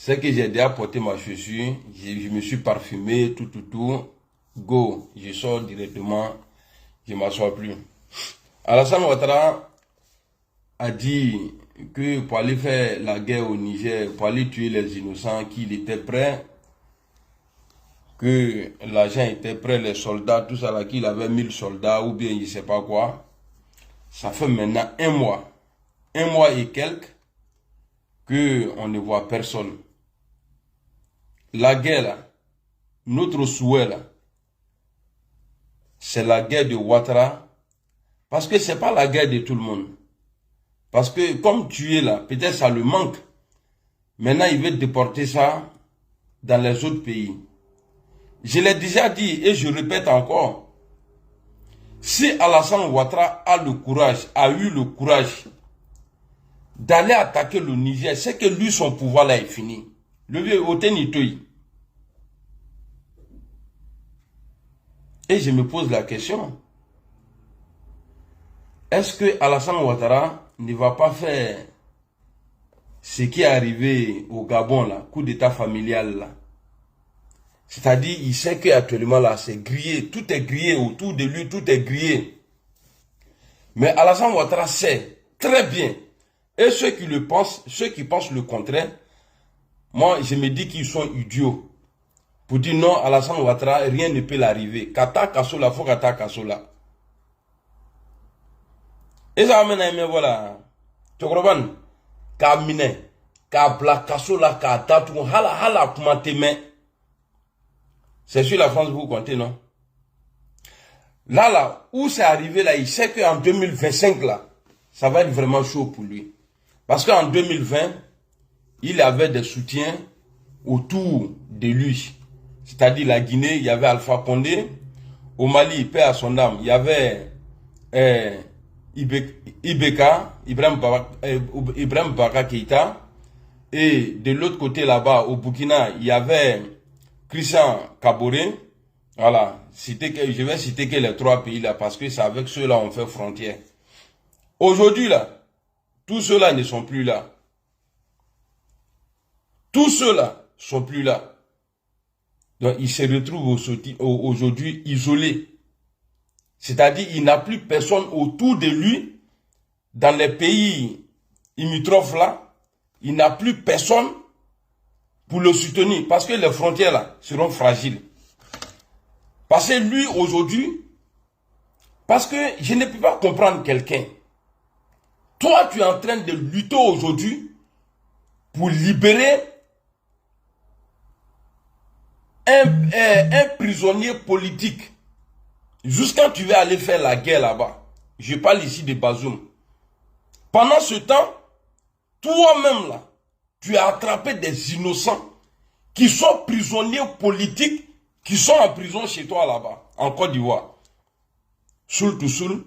C'est que j'ai déjà porté ma chaussure, je me suis parfumé, tout. Go, je sors directement, je ne m'assois plus. Alassane Ouattara a dit que pour aller faire la guerre au Niger, pour aller tuer les innocents, qu'il était prêt, que l'argent était prêt, les soldats, tout ça là, qu'il avait 1000 soldats ou bien je ne sais pas quoi. Ça fait maintenant un mois et quelques, que on ne voit personne. La guerre là, notre souhait là, c'est la guerre de Ouattara, parce que c'est pas la guerre de tout le monde. Parce que comme tu es là, peut-être ça le manque. Maintenant, il veut déporter ça dans les autres pays. Je l'ai déjà dit et je répète encore. Si Alassane Ouattara a eu le courage d'aller attaquer le Niger, c'est que lui, son pouvoir là est fini. Le vieux Otenitoui. Et je me pose la question. Est-ce que Alassane Ouattara ne va pas faire ce qui est arrivé au Gabon là, coup d'état familial là? C'est-à-dire, il sait qu'actuellement là, c'est grillé, tout est grillé autour de lui, tout est grillé. Mais Alassane Ouattara sait très bien. Et ceux qui le pensent, ceux qui pensent le contraire, moi je me dis qu'ils sont idiots. Pour dire non, Alassane Ouattara, rien ne peut l'arriver. Kata Kasola, faut Kata Kasola. Et ça amène à aimer, voilà. Tu comprends? Kamine, Kabla Kasola, Kata, tout, hala, comment t'aimer. C'est sur la France, vous comptez, non? Là, où c'est arrivé, là, il sait qu'en 2025, là, ça va être vraiment chaud pour lui. Parce qu'en 2020, il avait des soutiens autour de lui. C'est-à-dire la Guinée, il y avait Alpha Condé. Au Mali, paix à son âme, il y avait Ibrahim Baka Keïta. Et de l'autre côté là-bas, au Burkina, il y avait Christian Kaboré. Voilà, je vais citer que les trois pays là, parce que c'est avec ceux-là on fait frontière. Aujourd'hui là, tous ceux-là ne sont plus là. Tous ceux-là sont plus là. Donc il se retrouve aujourd'hui isolé. C'est-à-dire il n'a plus personne autour de lui. Dans les pays limitrophes là, il n'a plus personne pour le soutenir. Parce que les frontières là seront fragiles. Parce que lui aujourd'hui, parce que je ne peux pas comprendre quelqu'un. Toi tu es en train de lutter aujourd'hui pour libérer un prisonnier politique. Jusqu'à tu vas aller faire la guerre là-bas. Je parle ici de Bazoum. Pendant ce temps, toi-même là, tu as attrapé des innocents qui sont prisonniers politiques, qui sont en prison chez toi là-bas, en Côte d'Ivoire. Soul to Soul,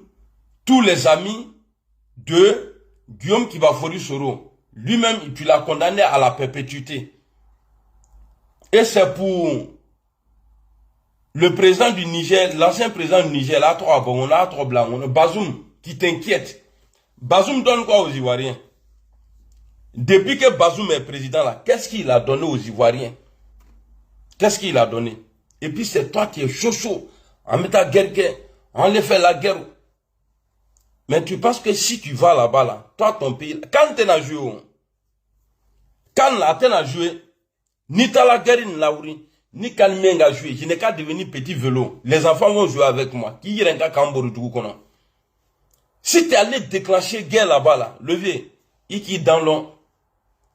tous les amis de Guillaume Kibafori Soro. Lui-même, tu l'as condamné à la perpétuité. Et c'est pour le président du Niger, l'ancien président du Niger, là, trop bon, on a trop blanc, on a Bazoum, qui t'inquiète. Bazoum donne quoi aux Ivoiriens? Depuis que Bazoum est président là, qu'est-ce qu'il a donné aux Ivoiriens? Qu'est-ce qu'il a donné? Et puis c'est toi qui es chaud. En mettant guerre, on les fait la guerre. Mais tu penses que si tu vas là-bas, là, toi, ton pays, quand tu as joué, quand tu as joué, ni t'as la guerre, ni la ouri, ni quand tu as joué, je n'ai qu'à devenir petit vélo. Les enfants vont jouer avec moi. Qui y a un cambo du coup, si tu es allé déclencher guerre là-bas, là, levé, il qui dans l'on,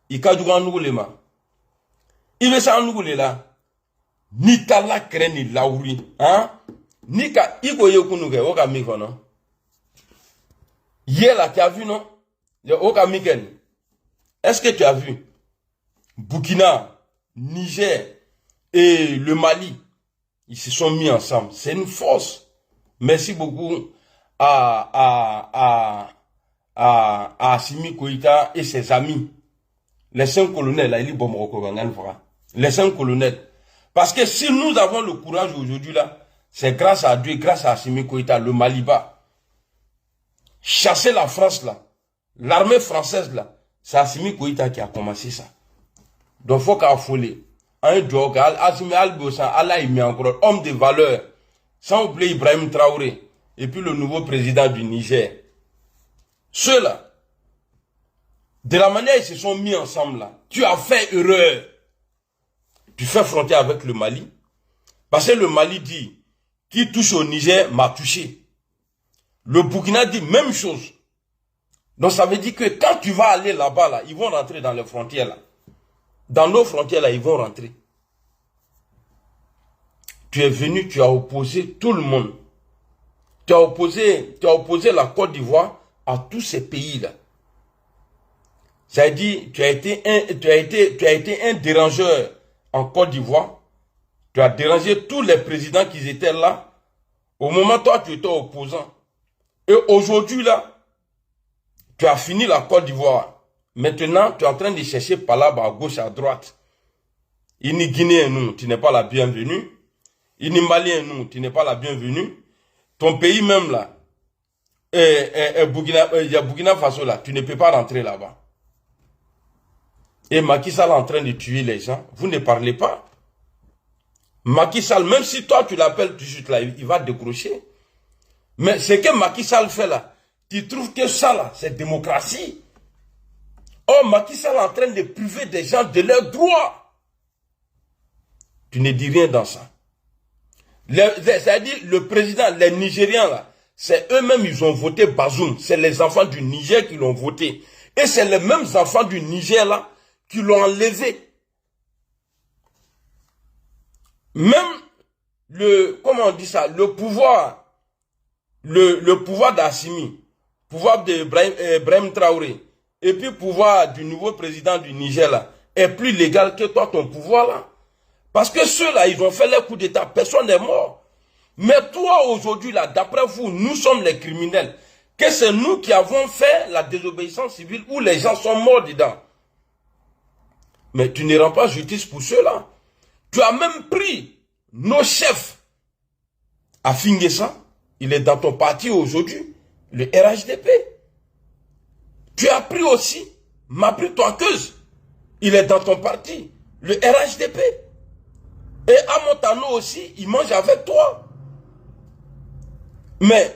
il ka du grand les mains. Il veut ça en là. Ni t'as la crème, ni la ouri, hein? Ni ka, il go yokunuke, oka miko, non? Hier là, tu as vu, non? Oka Miken. Est-ce que tu as vu? Burkina, Niger et le Mali, ils se sont mis ensemble. C'est une force. Merci beaucoup à Assimi Koïta et ses amis. Les 5 colonels, là, les 5 colonels. Parce que si nous avons le courage aujourd'hui, là, c'est grâce à Dieu, grâce à Assimi Koïta, le Maliba. Chasser la France, là, l'armée française, là, c'est Assimi Koïta qui a commencé ça. Donc, il faut qu'à affoler. Un joke, Assimi Al-Bossan, Allah il met encore, homme de valeur. Sans oublier Ibrahim Traoré. Et puis le nouveau président du Niger. Ceux-là, de la manière ils se sont mis ensemble là, tu as fait erreur. Tu fais frontière avec le Mali. Parce que le Mali dit, qui touche au Niger m'a touché. Le Burkina dit même chose. Donc ça veut dire que quand tu vas aller là-bas, là, ils vont rentrer dans les frontières là. Dans nos frontières là, ils vont rentrer. Tu es venu, tu as opposé tout le monde. Tu as opposé la Côte d'Ivoire à tous ces pays-là. Ça veut dire, tu as été un dérangeur en Côte d'Ivoire. Tu as dérangé tous les présidents qui étaient là. Au moment où toi, tu étais opposant. Et aujourd'hui, là, tu as fini la Côte d'Ivoire. Maintenant, tu es en train de chercher par là-bas, à gauche, à droite. Ini Guinéen, nous, tu n'es pas la bienvenue. Ini Malien, nous, tu n'es pas la bienvenue. Ton pays même, là, Burkina Faso, là, tu ne peux pas rentrer là-bas. Et Macky Sall est en train de tuer les gens. Vous ne parlez pas. Macky Sall, même si toi, tu l'appelles tout de suite, là, il va décrocher. Mais ce que Macky Sall fait, là, tu trouves que ça, là, c'est démocratie. Oh, Macky Sall est en train de priver des gens de leurs droits. Tu ne dis rien dans ça. C'est-à-dire, le président, les Nigériens, là, c'est eux-mêmes, ils ont voté Bazoum. C'est les enfants du Niger qui l'ont voté. Et c'est les mêmes enfants du Niger, là, qui l'ont enlevé. Même comment on dit ça, le pouvoir d'Assimi, pouvoir d'Ibrahim Traoré, et puis pouvoir du nouveau président du Niger, là, est plus légal que toi, ton pouvoir, là. Parce que ceux-là, ils ont fait les coups d'État, personne n'est mort. Mais toi, aujourd'hui, là, d'après vous, nous sommes les criminels. Que c'est nous qui avons fait la désobéissance civile où les gens sont morts dedans. Mais tu ne rends pas justice pour ceux-là. Tu as même pris nos chefs. À Finguessa, il est dans ton parti aujourd'hui, le RHDP. Tu as pris aussi Mapri Toakeuse, il est dans ton parti, le RHDP. Et Amontano aussi, il mange avec toi. Mais,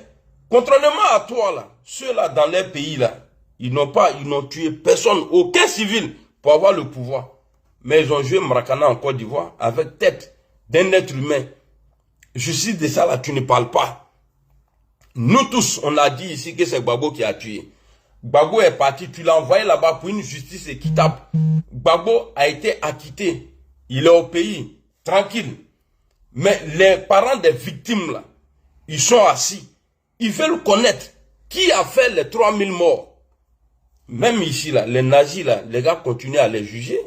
contrairement à toi, là, ceux-là dans les pays, là, ils n'ont tué personne, aucun civil, pour avoir le pouvoir. Mais ils ont joué Maracana en Côte d'Ivoire avec tête d'un être humain. Justice de ça, là, tu ne parles pas. Nous tous, on a dit ici que c'est Gbagbo qui a tué. Gbagbo est parti, tu l'as envoyé là-bas pour une justice équitable. Gbagbo a été acquitté. Il est au pays, tranquille. Mais les parents des victimes, là, ils sont assis. Ils veulent connaître qui a fait les 3000 morts. Même ici, là, les nazis, là, les gars continuent à les juger.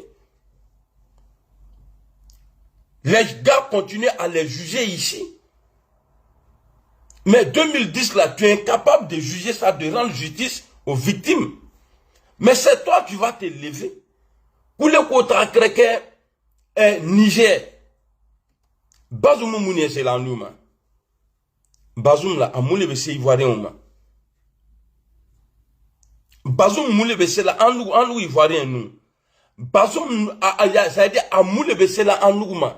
Les gars continuent à les juger ici. Mais 2010, là, tu es incapable de juger ça, de rendre justice aux victimes. Mais c'est toi qui vas te lever. Pour le côté chrétien, Niger, Bazoum Mounié, c'est là, nous, man. Bazoum, là, à Moulé, c'est ivoirien, man. Bazoum Moulé, c'est là, en nous, ivoirien, nous. Bazoum, ça veut dire, à Moulé, c'est là, en nous, man.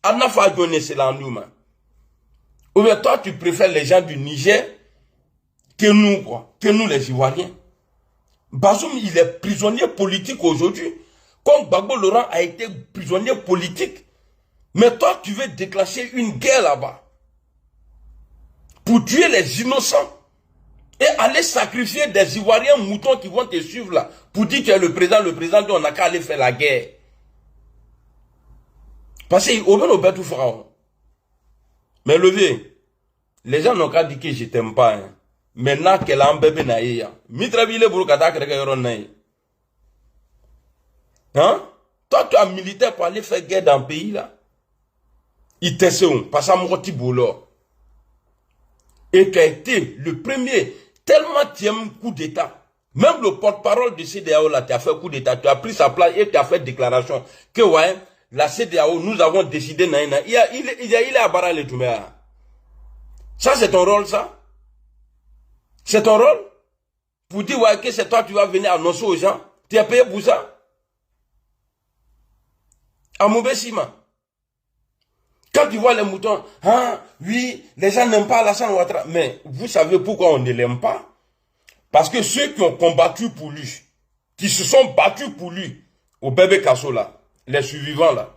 Anafa Djoné, c'est là, en nous, man. Ou bien toi, tu préfères les gens du Niger que nous, quoi, que nous, les Ivoiriens. Bazoum, il est prisonnier politique aujourd'hui. Comme Gbagbo Laurent a été prisonnier politique. Mais toi, tu veux déclencher une guerre là-bas. Pour tuer les innocents. Et aller sacrifier des Ivoiriens moutons qui vont te suivre là. Pour dire que le président dit on n'a qu'à aller faire la guerre. Parce que, tout fera. Mais levé, les gens n'ont qu'à dire que je t'aime pas. Hein. Maintenant qu'elle a un bébé naïe. Mitrabile Bourkata Kregayoron naïe. Hein? Toi, tu as militaire pour aller faire guerre dans le pays là. Il te sait, parce que mon petit boulot. Et tu as été le premier, tellement tu aimes coup d'État. Même le porte-parole de CEDEAO là, tu as fait coup d'État. Tu as pris sa place et tu as fait déclaration que ouais, la CEDEAO, nous avons décidé, il est à Bara le Touméa. Ça, c'est ton rôle, ça? C'est ton rôle? Pour dire, ouais, que c'est toi, tu vas venir annoncer aux gens? Tu es payé pour ça? À Moubessima. Quand tu vois les moutons, hein, oui, les gens n'aiment pas Alassane Ouattara. Mais vous savez pourquoi on ne l'aime pas? Parce que ceux qui ont combattu pour lui, qui se sont battus pour lui, au bébé Kasso là, les survivants là,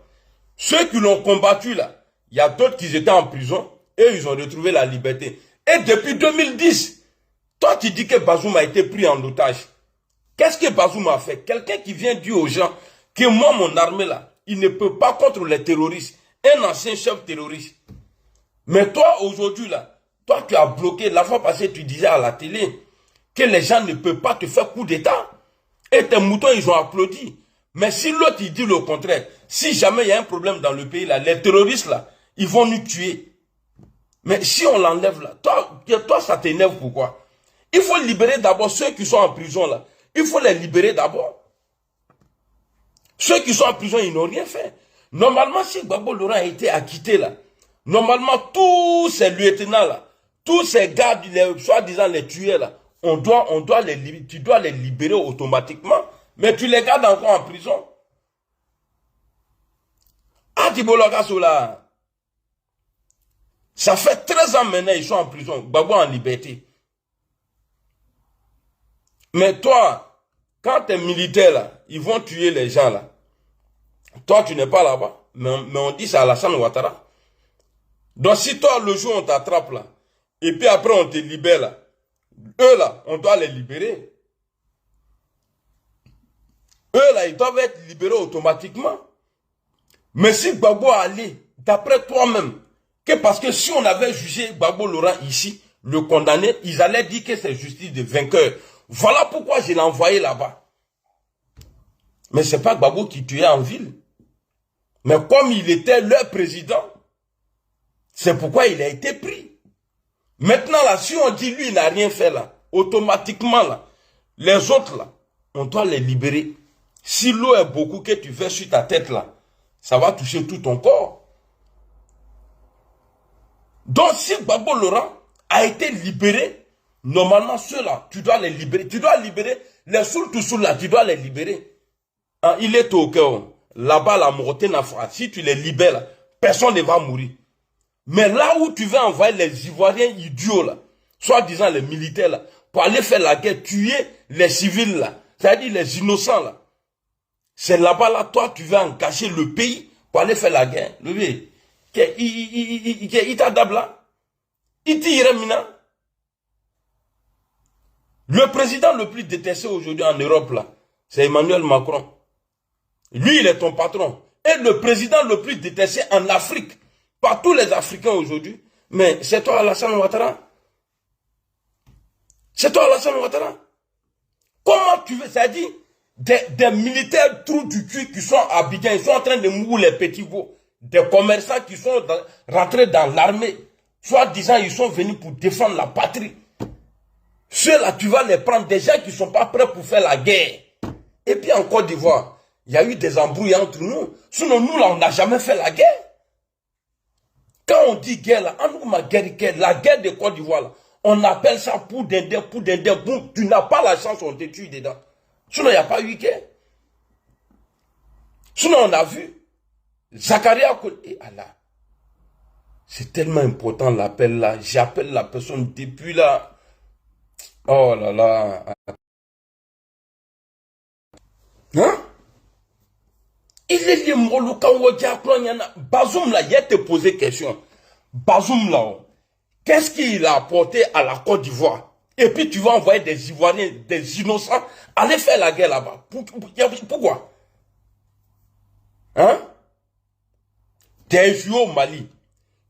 ceux qui l'ont combattu là, il y a d'autres qui étaient en prison et ils ont retrouvé la liberté. Et depuis 2010, toi tu dis que Bazoum a été pris en otage. Qu'est-ce que Bazoum a fait? Quelqu'un qui vient dire aux gens que moi, mon armée là, il ne peut pas contre les terroristes. Un ancien chef terroriste. Mais toi, aujourd'hui là, toi tu as bloqué. La fois passée, tu disais à la télé que les gens ne peuvent pas te faire coup d'état. Et tes moutons, ils ont applaudi. Mais si l'autre, il dit le contraire, si jamais il y a un problème dans le pays là, les terroristes là, ils vont nous tuer. Mais si on l'enlève là, toi ça t'énerve pourquoi? Il faut libérer d'abord ceux qui sont en prison là. Il faut les libérer d'abord. Ceux qui sont en prison, ils n'ont rien fait. Normalement, si Gbagbo Laurent a été acquitté là, normalement, tous ces lieutenants là, tous ces gars, soi-disant les tués là, tu dois les libérer automatiquement. Mais tu les gardes encore en prison. Adibologasso là, ça fait 13 ans maintenant, ils sont en prison. Gbagbo en liberté. Mais toi, quand tu es militaire là, ils vont tuer les gens là. Toi, tu n'es pas là-bas. Mais on dit ça à Alassane Ouattara. Donc si toi, le jour on t'attrape là, et puis après on te libère là, eux là, on doit les libérer. Eux là, ils doivent être libérés automatiquement. Mais si Gbagbo allait, d'après toi-même, que parce que si on avait jugé Gbagbo Laurent ici, le condamné, ils allaient dire que c'est justice de vainqueur. Voilà pourquoi je l'ai envoyé là-bas. Mais c'est pas Gbagbo qui tuait en ville. Mais comme il était leur président, c'est pourquoi il a été pris. Maintenant là, si on dit lui il n'a rien fait là, automatiquement là, les autres là, on doit les libérer. Si l'eau est beaucoup que tu fais sur ta tête là, ça va toucher tout ton corps. Donc si Gbagbo Laurent a été libéré, normalement ceux-là, tu dois les libérer. Tu dois libérer les soul là, tu dois les libérer. Hein, il est au cœur. Là-bas, la morte n'a pas. Si tu les libères, là, personne ne va mourir. Mais là où tu vas envoyer les Ivoiriens idiots, là, soi-disant les militaires, là, pour aller faire la guerre, tuer les civils, là, c'est-à-dire les innocents, là. C'est là-bas, là, toi, tu vas encacher le pays pour aller faire la guerre. Le vieux, il t'adapte là. Il tire maintenant. Le président le plus détesté aujourd'hui en Europe, là, c'est Emmanuel Macron. Lui, il est ton patron. Et le président le plus détesté en Afrique, par tous les Africains aujourd'hui, mais c'est toi Alassane Ouattara. C'est toi Alassane Ouattara. Comment tu veux, ça dit, des militaires trous du cul qui sont à Abidjan, ils sont en train de mourir les petits veaux. Des commerçants qui sont rentrés dans l'armée, soit disant ils sont venus pour défendre la patrie. Ceux-là, tu vas les prendre, des gens qui ne sont pas prêts pour faire la guerre. Et puis en Côte d'Ivoire, il y a eu des embrouilles entre nous. Sinon, nous, là, on n'a jamais fait la guerre. Quand on dit guerre, là, la guerre de Côte d'Ivoire, là, on appelle ça pour dindé, boum. Tu n'as pas la chance, on te tue dedans. Sinon, il n'y a pas eu guerre. Sinon, on a vu. Zakaria, et Allah. C'est tellement important l'appel là. J'appelle la personne depuis là. Oh là là. Hein? Il est lié Molo Kawadja Bazoum là, il a te posé question. Bazoum là, qu'est-ce qu'il a apporté à la Côte d'Ivoire? Et puis tu vas envoyer des Ivoiriens, des innocents, aller faire la guerre là-bas. Pourquoi? Hein? Tu as échoué au Mali.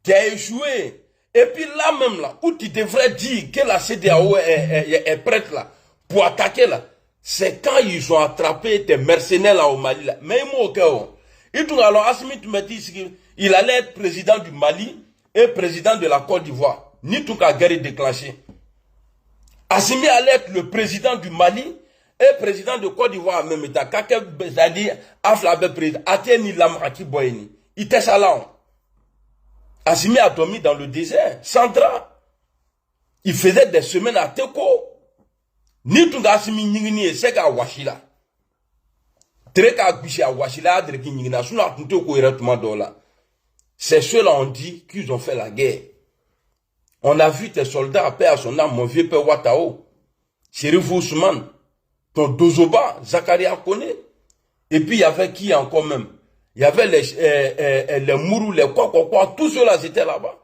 Tu as échoué. Et puis là même là, où tu devrais dire que la CEDEAO est prête là, pour attaquer là. C'est quand ils ont attrapé tes mercenaires là au Mali là. Mais ils m'ont au cœur. Alors Assimi Toumetti, il allait être président du Mali et président de la Côte d'Ivoire. Ni tout cas guerre déclenchée. Assimi allait être le président du Mali et président de Côte d'Ivoire en même temps. C'est-à-dire, Aflabe président. Atieni Lamraki Boyeni. Il était ça là. Assimi a dormi dans le désert, sans drap. Il faisait des semaines à Teko. Ni tout Assimi Ningini et Sega Washila. C'est ceux-là on dit qu'ils ont fait la guerre. On a vu tes soldats à paix à son âme, mon vieux père Watao, Chérif Ousmane, ton Dozoba, Zakaria Kone. Et puis il y avait qui encore même? Il y avait les Mourou, les quoi, tous ceux-là étaient là-bas.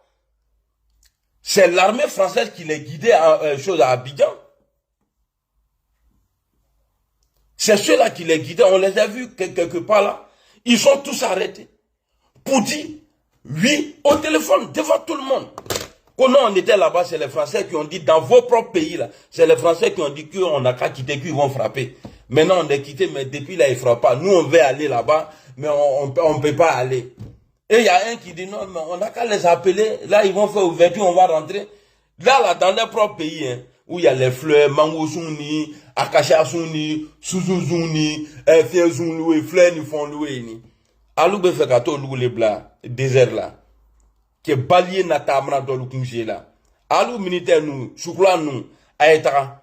C'est l'armée française qui les guidait à Abidjan. C'est ceux-là qui les guidaient, on les a vus quelque part là. Ils sont tous arrêtés. Pour dire, oui, au téléphone, devant tout le monde. Quand on était là-bas, c'est les Français qui ont dit, dans vos propres pays là, c'est les Français qui ont dit qu'on n'a qu'à quitter, qu'ils vont frapper. Maintenant, on est quitté, mais depuis là, ils ne frappent pas. Nous, on veut aller là-bas, mais on ne peut pas aller. Et il y a un qui dit, non, mais on n'a qu'à les appeler. Là, ils vont faire ouverture, on va rentrer. Là, dans leur propre pays, hein, où il y a les fleurs, mango souni, acacia souni, souzou souni, fien souni, fleurs ni font louer ni. Alou be fait kato lou les blas, désert là. Que balier na tamra dans le congé là. Alou militaire nous, choukla nous, aïtara.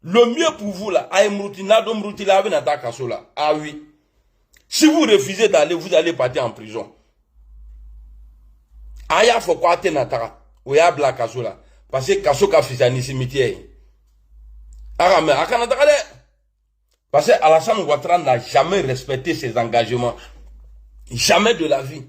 Le mieux pour vous là, aïmrouti na domrouti la na ta kaso là. Ah oui. Si vous refusez d'aller, vous allez partir en prison. Aya faut quoi te na ta. Oya bla kaso là. Parce que kaso ka fisani cimetière. Arame, akanata kade. Parce que Alassane Ouattara n'a jamais respecté ses engagements. Jamais de la vie.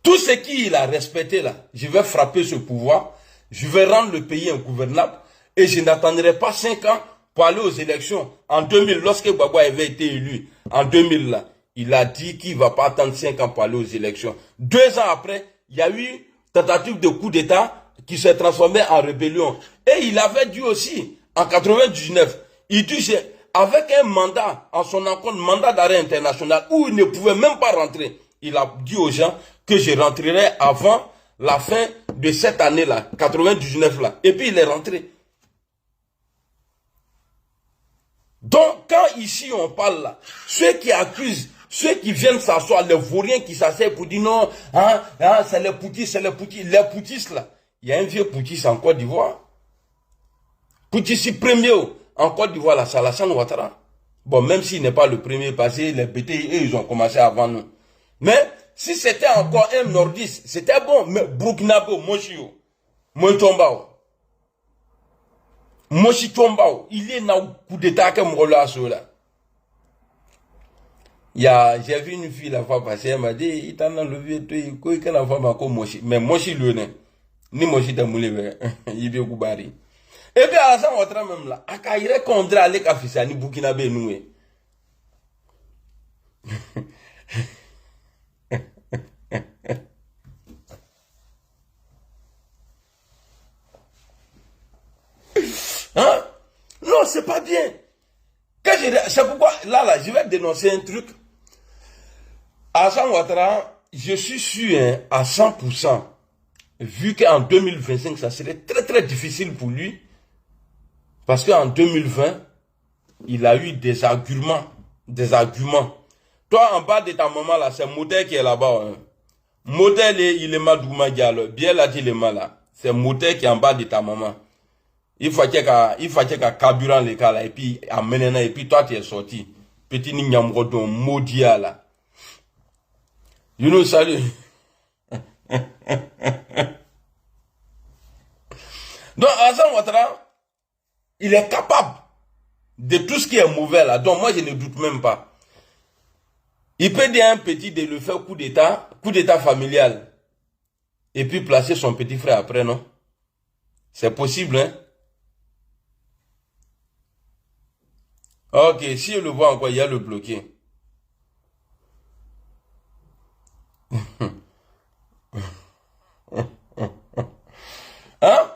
Tout ce qu'il a respecté là, je vais frapper ce pouvoir, je vais rendre le pays ingouvernable et je n'attendrai pas 5 ans pour aller aux élections. En 2000, lorsque Gbagbo avait été élu, en 2000 là, il a dit qu'il ne va pas attendre 5 ans pour aller aux élections. 2 ans après, il y a eu tentative de coup d'État qui s'est transformée en rébellion. Et il avait dit aussi, en 99, il dit, avec un mandat, en son encontre, mandat d'arrêt international, où il ne pouvait même pas rentrer, il a dit aux gens que je rentrerai avant la fin de cette année-là, 99 là. Et puis il est rentré. Donc, quand ici on parle là, ceux qui accusent, ceux qui viennent s'asseoir, les vauriens qui s'asseyent pour dire non, c'est les poutistes, les poutistes là. Il y a un vieux poutiste en Côte d'Ivoire. Poutiste premier en Côte d'Ivoire, là, c'est Alassane Ouattara. Bon, même s'il n'est pas le premier passé, les BT, ils ont commencé avant nous. Mais, si c'était encore un nordiste, c'était bon, mais Burkinabé, Moshio, Moitombao, Moshitombao, il est dans le coup d'état que Mrola là. J'ai vu une fille la fois passer, elle m'a dit, il t'en a levé, il y a une femme encore Moshi, mais Moshi le n'est, ni Moshi de Moulé, il est Goubari. Et puis, à la fin, on même là, à Kaire, qu'on dirait aller à Fissani, Burkinabé, nous. Hein? Non, c'est pas bien. C'est pourquoi, là, je vais dénoncer un truc. Alassane Ouattara, je suis sûr hein, à 100%, vu qu'en 2025, ça serait très très difficile pour lui, parce qu'en 2020, il a eu des arguments. Toi, en bas de ta maman, là, c'est Motet qui est là-bas. Hein. Motet, il est mal d'Ouma Diallo. Bien là, il est mal là. C'est Motet qui est en bas de ta maman. Il faut qu'il y ait carburant les cas là, et puis amener et puis toi tu es sorti. Petit Ninyamrodon, maudit là. You know, salut. Donc, Alassane Ouattara, il est capable de tout ce qui est mauvais là. Donc, moi, je ne doute même pas. Il peut dire à un petit de le faire coup d'état familial. Et puis placer son petit frère après, non? C'est possible, hein? Ok, si je le vois encore, il y a le bloqué. Hein?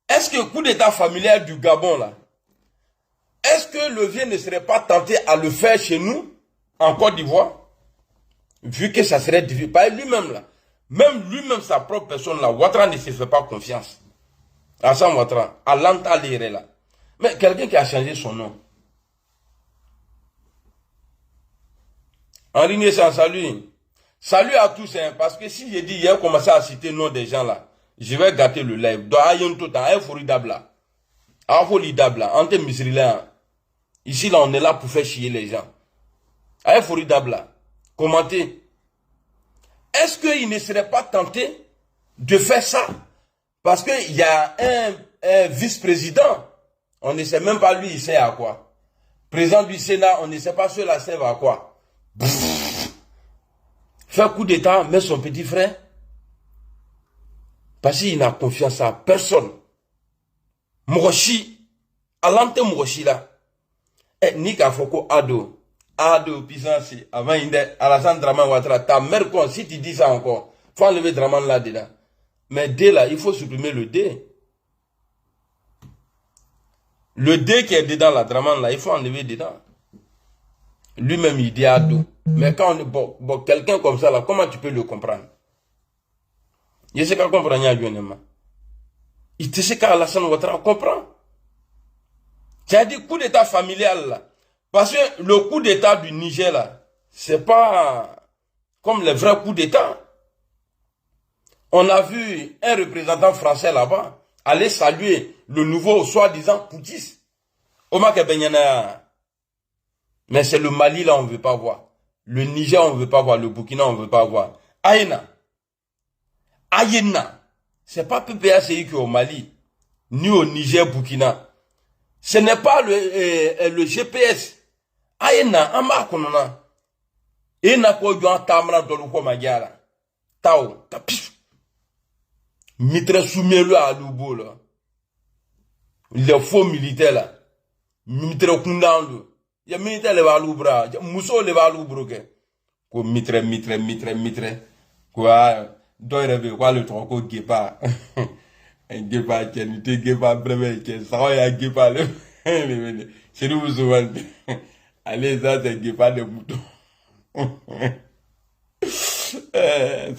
Est-ce que le coup d'état familial du Gabon, là, est-ce que Levier ne serait pas tenté à le faire chez nous, en Côte d'Ivoire? Vu que ça serait difficile. Pas lui-même, là. Même lui-même, sa propre personne, là, Ouattara ne se fait pas confiance. Alassane Ouattara, à l'Antaléré, là. Mais quelqu'un qui a changé son nom. En ligne, sans salut. Salut à tous, hein, parce que si j'ai dit hier, commencé à citer le nom des gens là, je vais gâter le live. Donc, ayon tout temps, Foridabla. Afolidabla, Ante Misrila. Ici, là, on est là pour faire chier les gens. Avec Foridabla, commentez. Est-ce qu'il ne serait pas tenté de faire ça? Parce qu'il y a un vice-président. On ne sait même pas lui, il sert à quoi. Président du Sénat, on ne sait pas cela sert à quoi. Faire coup d'état, met son petit frère. Parce qu'il n'a confiance à personne. Mourochi, Alante Mourochi là. Eh, Nika Foko Ado. Ado, puissance, avant Alassane Draman Ouattara, ta mère, quoi, si tu dis ça encore, faut enlever Draman là-dedans. Mais D là, il faut supprimer le D. Le D qui est dedans, la Draman là, il faut enlever dedans. Lui-même, il dit Ado. Mais quand on est bon, quelqu'un comme ça là, comment tu peux le comprendre? Je sais qu'à comprendre, il te sait qu'Alassane Ouattara comprend. Tu as dit coup d'état familial là. Parce que le coup d'état du Niger là, c'est pas comme les vrais coups d'état. On a vu un représentant français là-bas aller saluer le nouveau soi-disant putschiste. Omar Kebenyana. Mais c'est le Mali là, on ne veut pas voir. Le Niger, on ne veut pas voir. Le Burkina, on ne veut pas voir. Aïna. Aïna. C'est pas PPACI qui est au Mali, ni au Niger, Burkina. Ce n'est pas le GPS. Aïna, Ama Konona. Et n'a pas eu un tamra dans le Magiara. Tao, tapis. Mitre soumis à l'Ubo là. Les faux militaires là. Mitre Kundandu. Il y a militaire les Valoubra. Mousso les Valoubro. Quoi, mitre. Quoi, doit quoi le tronc Guépa. Un Guépa qui était Guépa breve qui ça va y a Guépa le. Chez nous, souvent. Allez, ça, c'est Guépa de mouton. Ça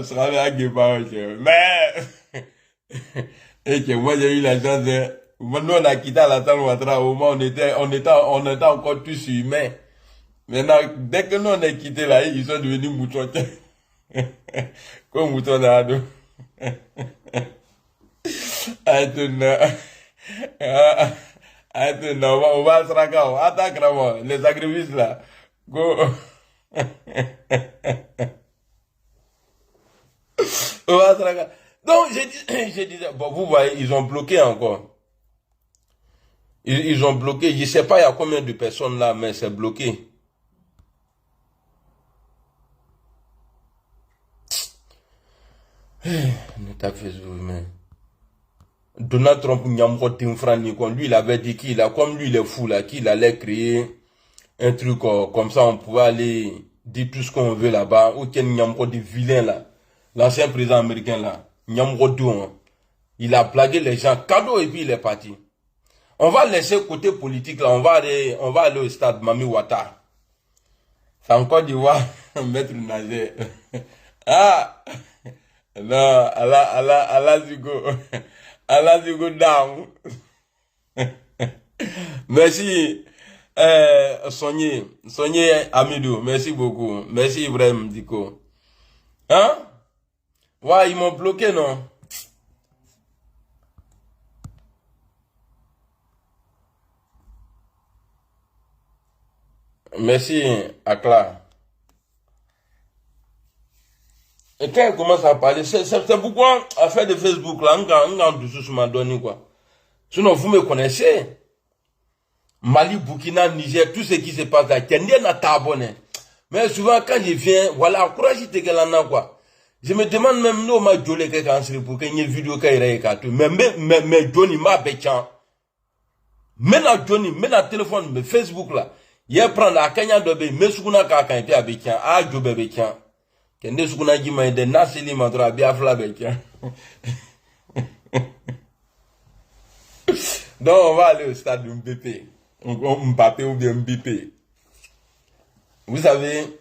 sera bien Guépa, mais. Et que moi, j'ai eu la chance de. Maintenant, on a quitté Alassane Ouattara, au moment on était encore tous humains. Maintenant, dès que nous on a quitté là, ils sont devenus moutons. Comme moutons d'ado. Attends, on va se raconter. Attends, vraiment, les sacrifices là. Go. On va se raconter. Donc, j'ai dit, bon, vous voyez, ils ont bloqué encore. Ils ont bloqué. Je ne sais pas il y a combien de personnes là, mais c'est bloqué. Donald Trump, lui, il avait dit comme lui, il est fou là, qu'il allait créer un truc comme ça, on pouvait aller dire tout ce qu'on veut là-bas. Ou qu'il y a des vilains là. L'ancien président américain là, il a plagué les gens, cadeau et puis il est parti. On va laisser côté politique là, on va aller au stade Mami Ouattara. C'est encore d'Ivoire, maître nager. Ah! Non, Allah Zigo down. Merci, Soigné Amidou, merci beaucoup. Merci Ibrahim Diko. Hein? Ouais, ils m'ont bloqué, non? Merci, Akla. Et quand elle commence à parler, c'est pourquoi, affaire de Facebook, là, on a dessous sur ma donné, quoi. Sinon, vous me connaissez. Mali, Burkina, Niger, tout ce qui se passe là, quelqu'un n'a pas abonné. Mais souvent, quand je viens, voilà, encourage tes gars quoi. Je me demande même, nous, ma Jolie, quelqu'un pour qu'il y ait une vidéo qui est mais Johnny, ma béchan. Mais la Johnny, mais la téléphone, mais Facebook là. Il prend la Kenya de B, mais ce qu'on a quand il a béchan, ah, Joe béchan. Kende ce qu'on a dit, mais de Nassili Mandra, bien fla béchan. Donc, on va aller au stade de Mbappé. Mbappé ou bien Mbappé. Vous savez,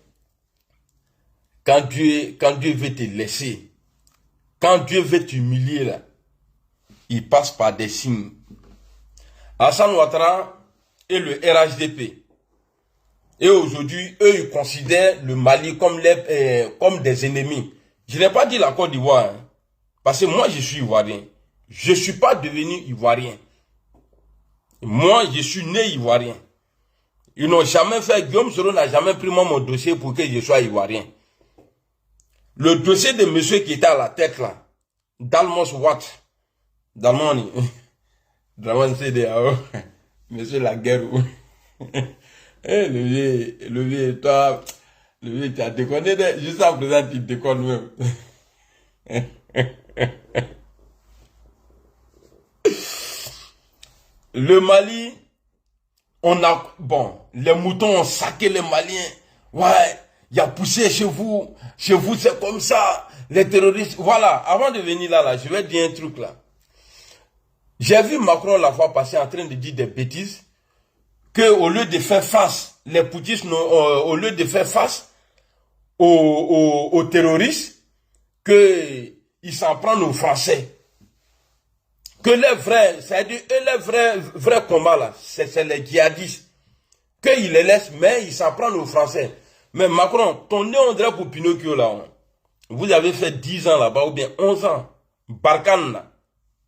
quand Dieu veut te laisser, quand Dieu veut t'humilier, là, il passe par des signes. Alassane Ouattara et le RHDP. Et aujourd'hui, eux, ils considèrent le Mali comme des ennemis. Je n'ai pas dit la Côte d'Ivoire, hein, parce que moi, je suis ivoirien. Je ne suis pas devenu ivoirien. Moi, je suis né ivoirien. Ils n'ont jamais fait, Guillaume Soro n'a jamais pris moi mon dossier pour que je sois ivoirien. Le dossier de monsieur qui était à la tête là, Dalmos Watt, Dalmoni, Dalmon CDAO, monsieur la guerre. Eh, le vieux, toi, le vieux, tu as déconné, juste à présent, tu déconnes même. Le Mali, on a, bon, les moutons ont saqué les Maliens. Ouais, il y a poussé chez vous c'est comme ça, les terroristes. Voilà, avant de venir là, je vais dire un truc là. J'ai vu Macron la fois passée en train de dire des bêtises, que au lieu de faire face, les poutistes, au lieu de faire face aux terroristes, que ils s'en prennent aux Français. Que les vrais, c'est-à-dire les vrais combats là, c'est les djihadistes. Qu'ils les laissent, mais ils s'en prennent aux Français. Mais Macron, ton nez on dirait pour Pinocchio là. Vous avez fait 10 ans là-bas, ou bien 11 ans. Barkhane là.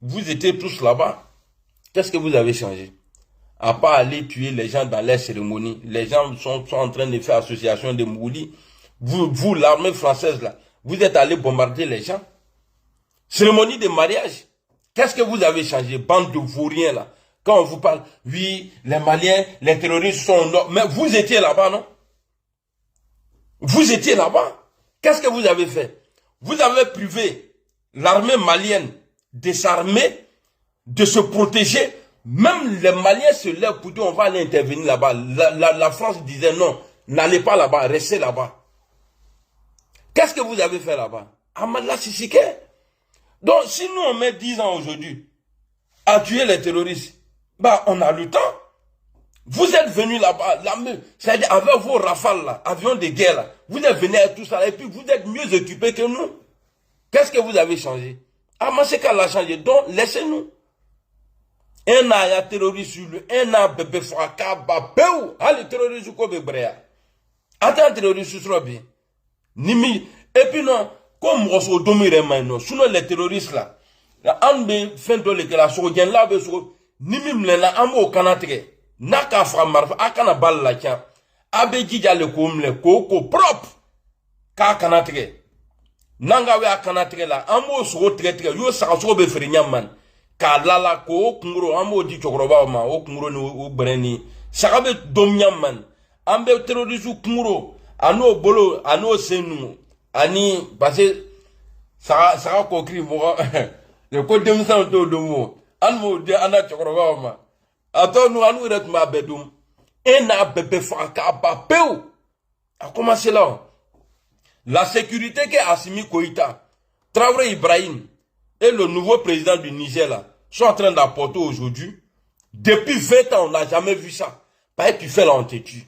Vous étiez tous là-bas. Qu'est-ce que vous avez changé? À part aller tuer les gens dans les cérémonies. Les gens sont en train de faire association de Mouli. Vous l'armée française là, vous êtes allé bombarder les gens. Cérémonie de mariage. Qu'est-ce que vous avez changé, bande de vauriens là? Quand on vous parle, oui, les Maliens, les terroristes sont au nord. Mais vous étiez là-bas, non? Vous étiez là-bas. Qu'est-ce que vous avez fait? Vous avez privé l'armée malienne de s'armer, de se protéger. Même les Maliens se lèvent pour dire on va aller intervenir là-bas. La France disait non, n'allez pas là-bas, restez là-bas. Qu'est-ce que vous avez fait là-bas? Amadla Sissike. Donc, si nous on met 10 ans aujourd'hui à tuer les terroristes, bah, on a le temps. Vous êtes venus là-bas, c'est-à-dire avec vos rafales là, avions de guerre là, vous êtes venus à tout ça, et puis vous êtes mieux occupés que nous. Qu'est-ce que vous avez changé? Ah, mais c'est qu'elle a changé, donc laissez-nous. Un an, il y a terroriste sur le, un an, bébé fracas, babéou, ah, les terroristes, quoi, bébé, attends, terroriste, ce sera bien. Nimi, et puis non, comme on se domine, sinon les terroristes là, on be fin de l'éclat, sur le là, nimi mlena, amo kanatre. Naka framarfa akana bal la tia abe jija le komle koko propre ka kanatre nanga we akanatre la amo so tretre yo sa so be frinya man ka lala ko kungro amo di chokroba ma o kungro ni o breni sakabe domnyam man ambe terrorisu kungro ano bolo ano senu ani parce saka ko kri mo le ko dem sa to domo anmo de ana chokroba ma. Attends, nous allons être ma bedoum. Et n'a bébé fracas peu. A commencé là. La sécurité que Assimi Koïta, Traoré Ibrahim et le nouveau président du Niger là, sont en train d'apporter aujourd'hui. Depuis 20 ans, on n'a jamais vu ça. Pas que tu fais là, on te tue.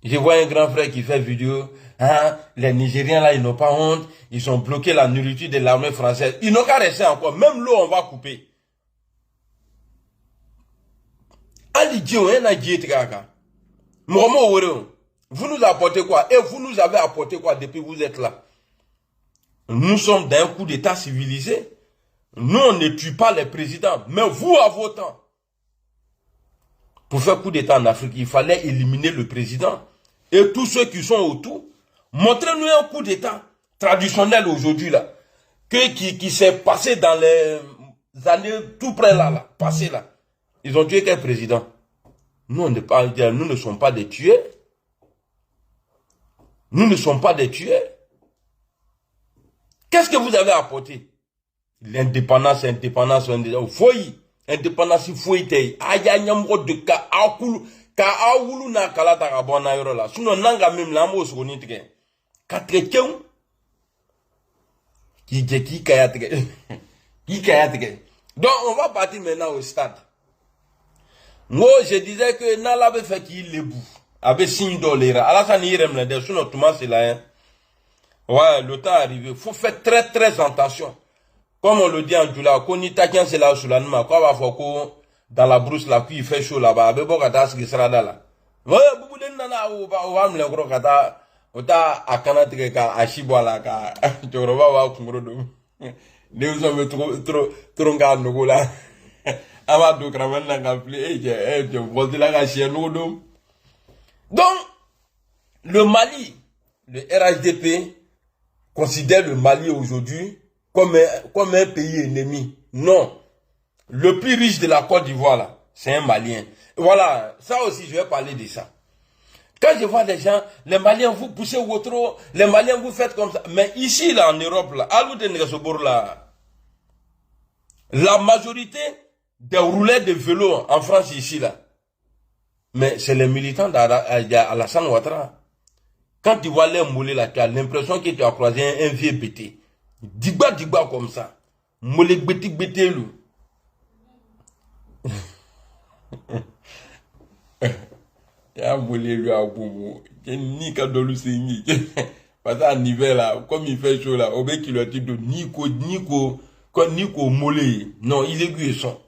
Je vois un grand frère qui fait vidéo. Hein, les Nigériens là, ils n'ont pas honte. Ils ont bloqué la nourriture de l'armée française. Ils n'ont qu'à rester encore. Même l'eau, on va couper. Vous nous apportez quoi? Et vous nous avez apporté quoi depuis que vous êtes là? Nous sommes d'un coup d'état civilisé. Nous, on ne tue pas les présidents. Mais vous, à vos temps, pour faire coup d'état en Afrique, il fallait éliminer le président. Et tous ceux qui sont autour, montrez-nous un coup d'état traditionnel aujourd'hui là, qui s'est passé dans les années tout près là, passé là. Ils ont tué quel président? Nous, on ne pas, nous ne sommes pas des tueurs. Nous ne sommes pas des tueurs. Qu'est-ce que vous avez apporté? L'indépendance, indépendance, indépendance, foyi. Aya nyamro de ka awulu na kala ta kabona yoro la. Sinon nanga même la mo so ni tike. Katrekeun. Qui kaya tike. Qui kaya tike. Donc on va partir maintenant au stade. Moi, je disais que Nala avait fait qu'il les boue. Avec signe d'olera. Alors ça n'y remède. Sinon, tout le monde c'est là. Hein. Ouais, le temps est arrivé. Il faut faire très très attention. Comme on le dit en Djoula, qu'on y taquin c'est là sur l'anima. Quand on va faire dans la brousse là, puis il fait chaud là-bas. Avec bon kata ce qui sera là. Ouais, beaucoup de nana ou va me le gros kata. Ota akana teka ashibo la ka. Tu revois wa kumuro do. Nous sommes trop nga nogo là. Donc, le Mali, le RHDP, considère le Mali aujourd'hui comme un pays ennemi. Non. Le plus riche de la Côte d'Ivoire, là, c'est un Malien. Voilà, ça aussi, je vais parler de ça. Quand je vois des gens, les Maliens, vous poussez votre, les Maliens, vous faites comme ça. Mais ici, là, en Europe, là, là, la majorité des rouleurs de vélo en France, ici, là, mais c'est les militants d'Alassane Ouattara. Quand tu vois les moulés là, tu as l'impression que tu as croisé un vieux bété. Digba comme ça. Moulé bété loup. Ya moulé lui a boumou. Ni kadolou c'est ni. Parce qu'à l'hiver là, comme il fait chaud là, au bec il a dit de Nico moulé. Non, il est guéson.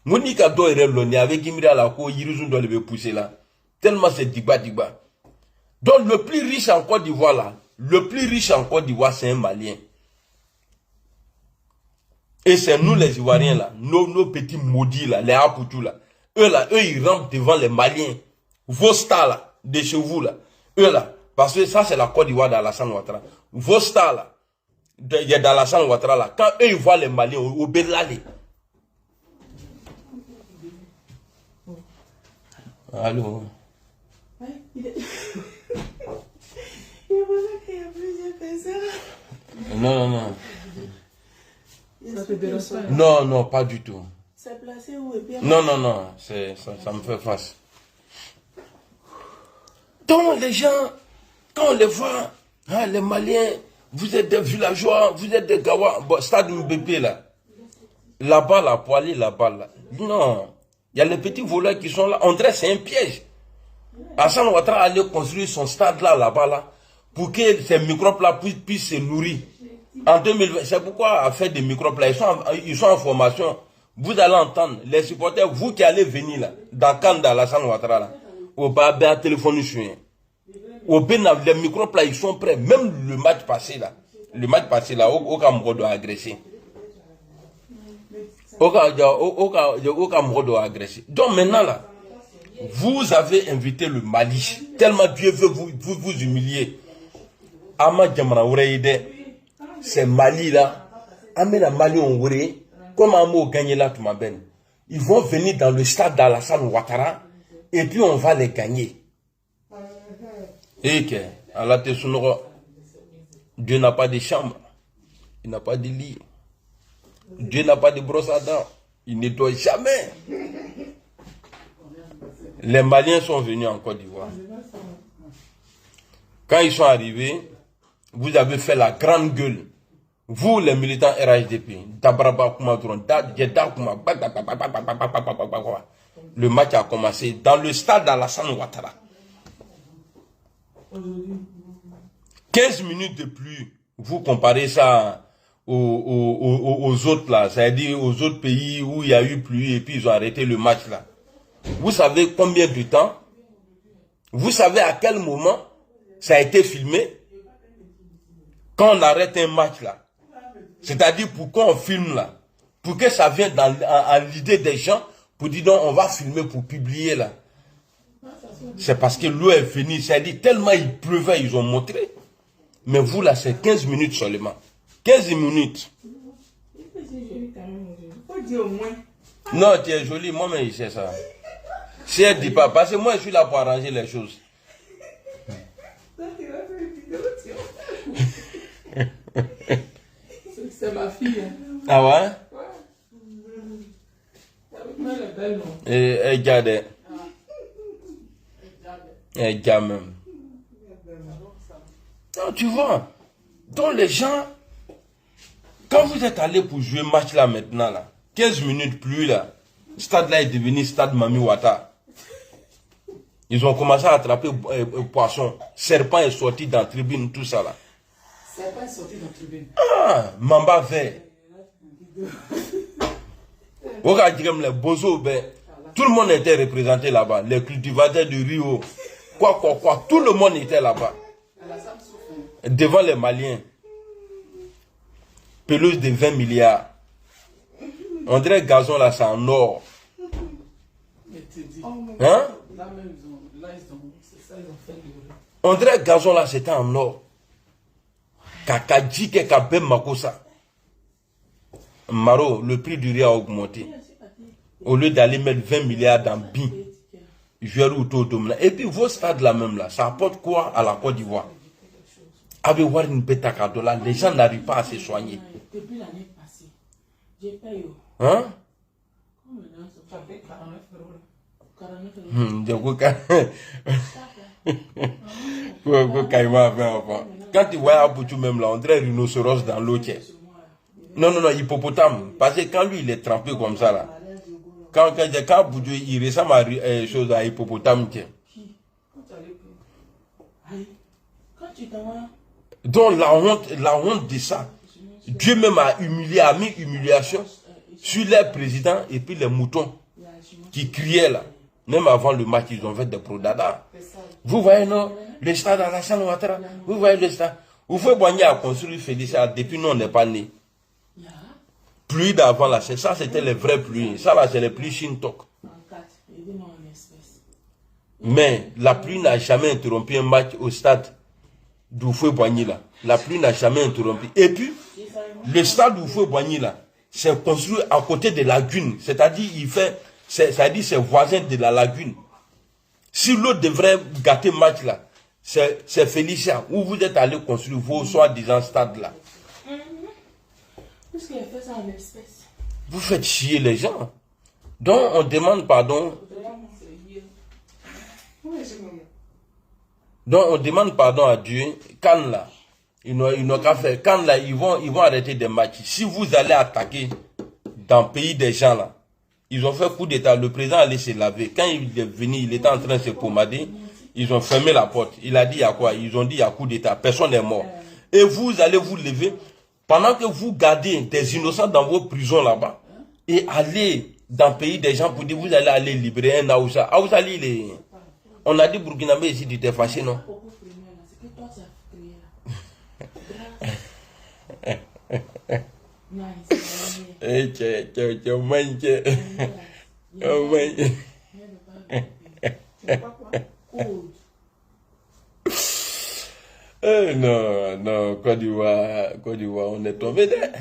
Mon ni kadol est l'onni avec Imira la ko yiruzun doit le pousser là. Tellement c'est digba. Donc le plus riche en Côte d'Ivoire là, le plus riche en Côte d'Ivoire c'est un Malien. Et c'est nous les Ivoiriens là, nos petits maudits là, les Apoutou là. Eux ils rentrent devant les Maliens. Vos stars là, de chez vous là. Eux là, parce que ça c'est la Côte d'Ivoire d'Alassane Ouattara. Vos stars là, d'Alassane Ouattara là, quand eux ils voient les Maliens au Belale. Allô. Non. Non, pas du tout. C'est placé où et bien. Non, ça me fait face. Donc les gens, quand on les voit, hein, les Maliens, vous êtes des villageois, vous êtes des Gawa, bon, stade Mbépé là. Là-bas, là, pour aller là-bas, là. Non, il y a les petits voleurs qui sont là. On dirait c'est un piège. Alassane Ouattara allait construire son stade là-bas, là, pour que ces microbes-là puissent se nourrir. En 2020, c'est pourquoi à faire des microbes-là, ils sont en formation. Vous allez entendre, les supporters, vous qui allez venir là, dans Kanda, d'Alassane Ouattara, là, au Babé, téléphone, au Bénin, les microbes-là, ils sont prêts. Même le match passé, là, au Cameroun doit agresser. Au Cameroun doit agresser. Donc maintenant, là, vous avez invité le Mali, tellement Dieu veut vous humilier. Ama Djamana Oureide, c'est Mali là. Amena Mali on Ouré, comme Amo gagné là tout ma ben. Ils vont venir dans le stade d'Alassane Ouattara et puis on va les gagner. Et que, Allah te sonora, Dieu n'a pas de chambre, il n'a pas de lit. Dieu n'a pas de brosse à dents, il ne nettoie jamais. Les Maliens sont venus en Côte d'Ivoire. Quand ils sont arrivés, vous avez fait la grande gueule. Vous, les militants RHDP, le match a commencé dans le stade d'Alassane Ouattara. 15 minutes de pluie. Vous comparez ça aux autres là, c'est-à-dire aux autres pays où il y a eu pluie et puis ils ont arrêté le match là. Vous savez combien de temps? Vous savez à quel moment ça a été filmé? Quand on arrête un match là. C'est-à-dire pourquoi on filme là? Pour que ça vienne à l'idée des gens, pour dire non, on va filmer pour publier là. C'est parce que l'eau est venue, c'est-à-dire tellement il pleuvait, ils ont montré. Mais vous là, c'est 15 minutes seulement. 15 minutes. Non, tu es jolie, moi-même, je sais ça. Si elle dit pas, parce que moi, je suis là pour arranger les choses. C'est ma fille. Ah ouais? Elle est belle, non? Et elle garde. Elle garde même. Non, tu vois. Donc les gens, quand vous êtes allé pour jouer match là maintenant, là, 15 minutes plus là, stade là est devenu stade Mami Ouattara. Ils ont commencé à attraper poissons. Serpent est sorti dans la tribune, tout ça là. Serpent est sorti dans la tribune. Ah, Mamba vert. Les bozos, tout le monde était représenté là-bas. Les cultivateurs de Rio, quoi. Tout le monde était là-bas. Devant les Maliens. Pelouse de 20 milliards. On dirait gazon là, c'est en or. Mais tu dis. Hein? Là même, c'est ça, ils ont fait le. On dirait gazon là, c'était en or. Kakadji ke kabem makosa. Maro, le prix du riz a augmenté. Au lieu d'aller mettre 20 milliards dans BIN, et puis vos stades là même là, ça apporte quoi à la Côte d'Ivoire? Avec Warren Petakadola, les gens n'arrivent pas à se soigner. Depuis l'année passée, j'ai payé. Hein? Ça fait 49 euros. 49 euros. Quand tu vois Aboutou même là, on dirait rhinocéros dans l'eau. Non, non, non, hippopotame. Parce que quand lui, il est trempé comme ça là. Quand Aboutou, il ressemble à chose à hippopotame. Donc la honte de ça. Dieu même a humilié, a mis humiliation sur les présidents et puis les moutons qui criaient là. Même avant le match, ils ont fait des prodada. Vous voyez, non, le stade à la salle Ouattara. Vous voyez le stade. Vous pouvez Boigny à construire Félicia depuis nous, on n'est pas né. Pluie d'avant là, ça c'était les vraies pluies. Ça là, c'est les pluies Shintok. Mais la pluie n'a jamais interrompu un match au stade d'Oufoué Boigny là. La pluie n'a jamais interrompu. Et puis, le stade d'Oufoué Boigny là, c'est construit à côté de la lagune. C'est-à-dire, c'est-à-dire c'est voisin de la lagune. Si l'autre devrait gâter le match là, c'est Félicia, où vous êtes allé construire vos soi-disant stades là. Parce qu'il a fait ça en espèces. Vous faites chier les gens. Donc on demande pardon. Donc on demande pardon à Dieu. Quand là, ils n'ont qu'à faire. Quand là, ils vont arrêter des matchs. Si vous allez attaquer dans le pays des gens là, ils ont fait coup d'état. Le président allait se laver. Quand il est venu, il était en train de se pomader. Ils ont fermé la porte. Il a dit il y a quoi? Ils ont dit il y a coup d'état. Personne n'est mort. Et vous allez vous lever. Pendant que vous gardez des innocents dans vos prisons là-bas, et aller dans le pays des gens pour dire vous allez aller libérer un Aoussa. Aoussa, on a dit Burkinabé ici, tu étais fâché, non? Non, non, Côte d'Ivoire, on est tombé dedans.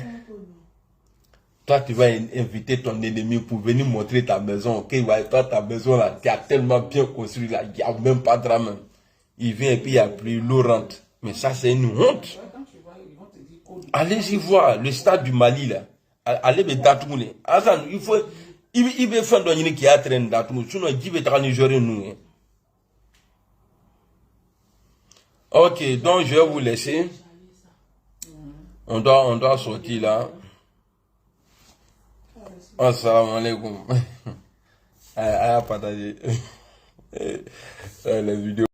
Toi, tu vas inviter ton ennemi pour venir montrer ta maison. Ok, toi, ta maison là, tu as tellement bien construit là, il n'y a même pas de drame. Il vient et puis il n'y a plus l'eau rentre. Mais ça, c'est une honte. Allez-y voir le stade du Mali là. Allez me datourner. Azan, il faut. Il veut faire un qui a traîné datourner. Sinon, il va être gérer nous. Ok, donc je vais vous laisser. On doit sortir là. Assalamu alaikum. À partager les vidéos.